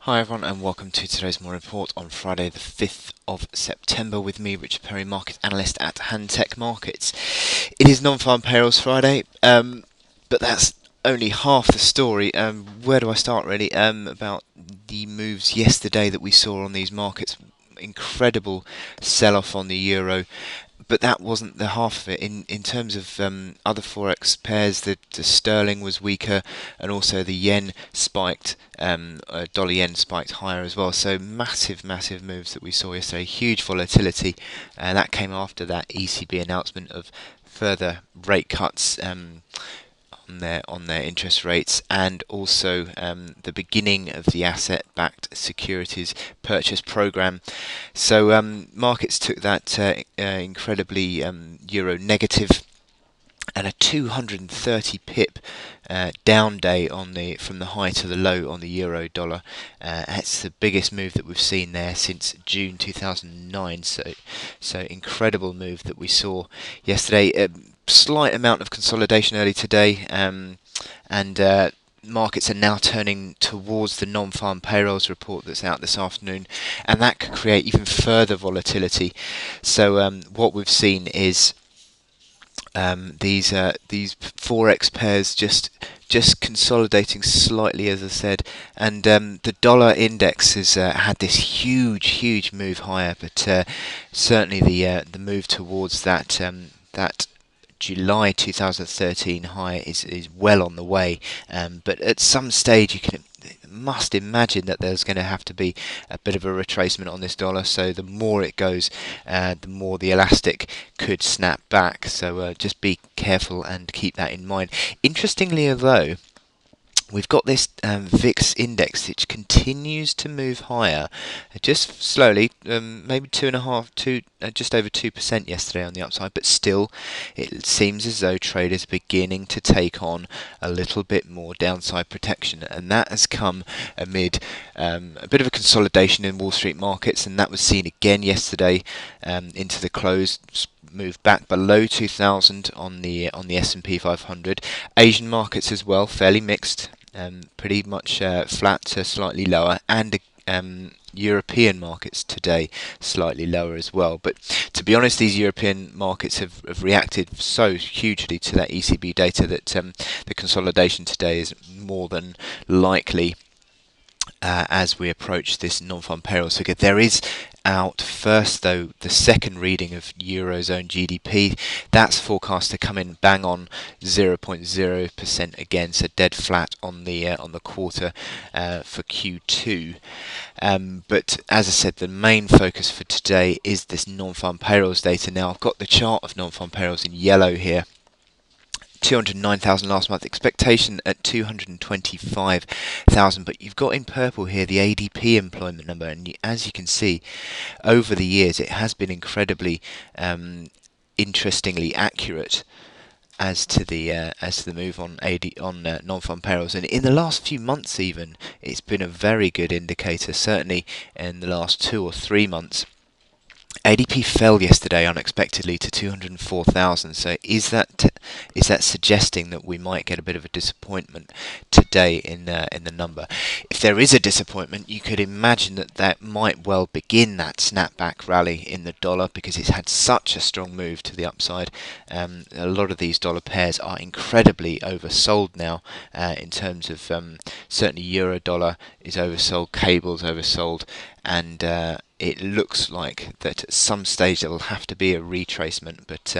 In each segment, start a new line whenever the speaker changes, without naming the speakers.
Hi everyone and welcome to today's morning report on Friday the 5th of September with me, Richard Perry, Market Analyst at Handtech Markets. It is Non-farm Payrolls Friday, but that's only half the story. Where do I start really? About the moves yesterday that we saw on these markets. Incredible sell-off on the euro, but that wasn't the half of it. In terms of other forex pairs, the sterling was weaker, and also the yen spiked. Dollar yen spiked higher as well. So massive moves that we saw yesterday. Huge volatility, and that came after that ECB announcement of further rate cuts. On their interest rates, and also the beginning of the asset-backed securities purchase program. So markets took that incredibly euro negative, and a 230 pip down day from the high to the low on the euro dollar. That's the biggest move that we've seen there since June 2009. So incredible move that we saw yesterday. Slight amount of consolidation early today, and markets are now turning towards the non-farm payrolls report that's out this afternoon, and that could create even further volatility. So what we've seen is these forex pairs just consolidating slightly, as I said, and the dollar index has had this huge move higher, but certainly the move towards that July 2013 high is well on the way, but at some stage you must imagine that there's going to have to be a bit of a retracement on this dollar. So the more it goes, the more the elastic could snap back. So just be careful and keep that in mind. Interestingly, though, we've got this VIX index which continues to move higher, just slowly, maybe 2.5%, just over 2% yesterday on the upside, but still it seems as though traders are beginning to take on a little bit more downside protection, and that has come amid a bit of a consolidation in Wall Street markets, and that was seen again yesterday into the close. Moved back below 2,000 on the S&P 500. Asian markets as well, fairly mixed, pretty much flat to slightly lower, and European markets today slightly lower as well. But to be honest, these European markets have reacted so hugely to that ECB data that the consolidation today is more than likely. As we approach this non-farm payrolls figure, there is out first, though, the second reading of Eurozone GDP. That's forecast to come in bang on 0.0% again, so dead flat on the quarter for Q2. But as I said, the main focus for today is this non-farm payrolls data. Now I've got the chart of non-farm payrolls in yellow here. 209,000 last month, expectation at 225,000, but you've got in purple here the ADP employment number, and as you can see, over the years it has been incredibly interestingly accurate as to the move on non-farm payrolls, and in the last few months even it's been a very good indicator. Certainly in the last 2 or 3 months, ADP fell yesterday unexpectedly to 204,000. So is that suggesting that we might get a bit of a disappointment today in the number? If there is a disappointment, you could imagine that might well begin that snapback rally in the dollar, because it's had such a strong move to the upside. A lot of these dollar pairs are incredibly oversold now. In terms of certainly euro dollar is oversold, cable's oversold, and it looks like that at some stage there will have to be a retracement, but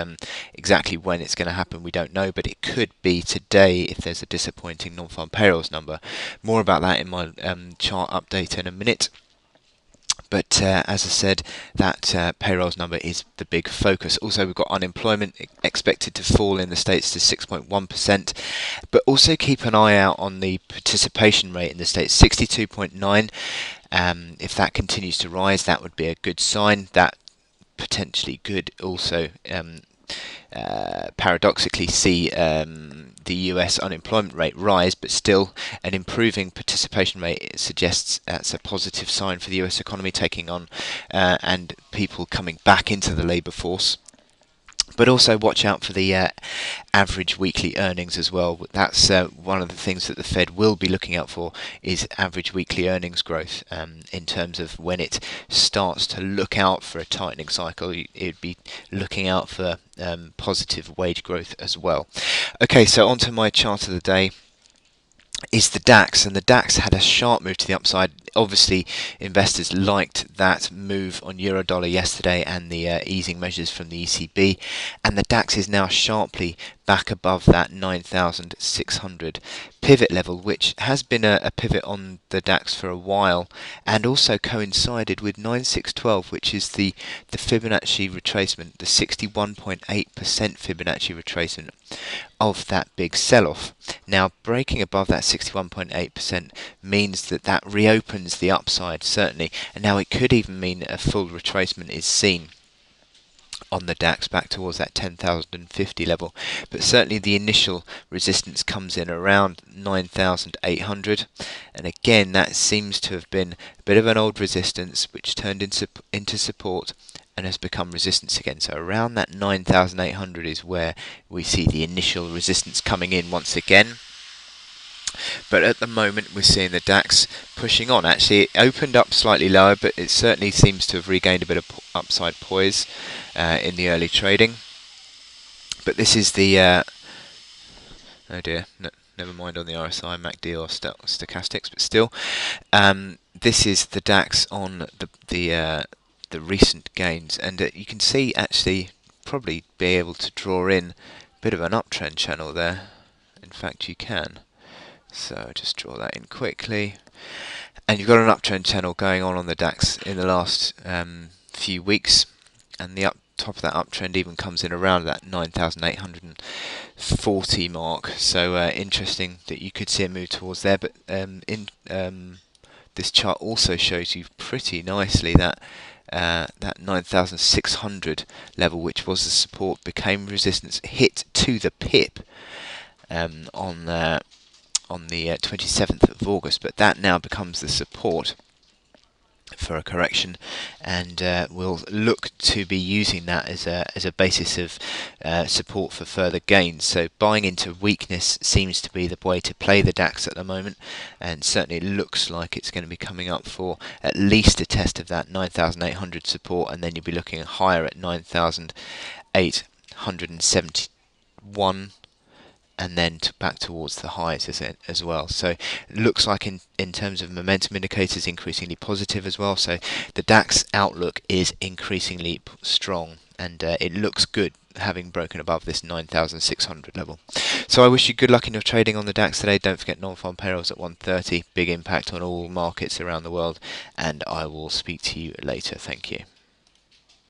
exactly when it's going to happen we don't know, but it could be today if there's a disappointing non-farm payrolls number. More about that in my chart update in a minute. But as I said, that payrolls number is the big focus. Also, we've got unemployment expected to fall in the States to 6.1%. But also keep an eye out on the participation rate in the States, 62.9. If that continues to rise, that would be a good sign. That potentially could also paradoxically see the US unemployment rate rise, but still an improving participation rate suggests that's a positive sign for the US economy taking on and people coming back into the labour force. But also watch out for the average weekly earnings as well. That's one of the things that the Fed will be looking out for, is average weekly earnings growth, in terms of when it starts to look out for a tightening cycle. It'd be looking out for positive wage growth as well. Okay, so onto my chart of the day is the DAX, and the DAX had a sharp move to the upside. Obviously, investors liked that move on euro dollar yesterday and the easing measures from the ECB, and the DAX is now sharply back above that 9,600 pivot level, which has been a pivot on the DAX for a while, and also coincided with 9612, which is the Fibonacci retracement, the 61.8% Fibonacci retracement of that big sell-off. Now, breaking above that 61.8% means that that reopens the upside, certainly, and now it could even mean a full retracement is seen on the DAX back towards that 10,050 level. But certainly the initial resistance comes in around 9,800, and again that seems to have been a bit of an old resistance which turned into support and has become resistance again. So around that 9,800 is where we see the initial resistance coming in once again. But at the moment we're seeing the DAX pushing on. Actually, it opened up slightly lower, but it certainly seems to have regained a bit of upside poise in the early trading. But this is the oh dear, never mind on the RSI, MACD or stochastics, but still, this is the DAX on the recent gains, and you can see actually probably be able to draw in a bit of an uptrend channel there. In fact, you can. So just draw that in quickly, and you've got an uptrend channel going on the DAX in the last few weeks, and the top of that uptrend even comes in around that 9,840 mark. So interesting that you could see a move towards there. But this chart also shows you pretty nicely that that 9,600 level, which was the support, became resistance, hit to the pip on the 27th of August, but that now becomes the support for a correction, and we'll look to be using that as a basis of support for further gains. So buying into weakness seems to be the way to play the DAX at the moment, and certainly it looks like it's going to be coming up for at least a test of that 9,800 support, and then you'll be looking higher at 9,871, and then back towards the highs as well. So it looks like in terms of momentum indicators, increasingly positive as well. So the DAX outlook is increasingly strong, and it looks good having broken above this 9,600 level. So I wish you good luck in your trading on the DAX today. Don't forget non-farm payrolls at 1:30. Big impact on all markets around the world, and I will speak to you later. Thank you.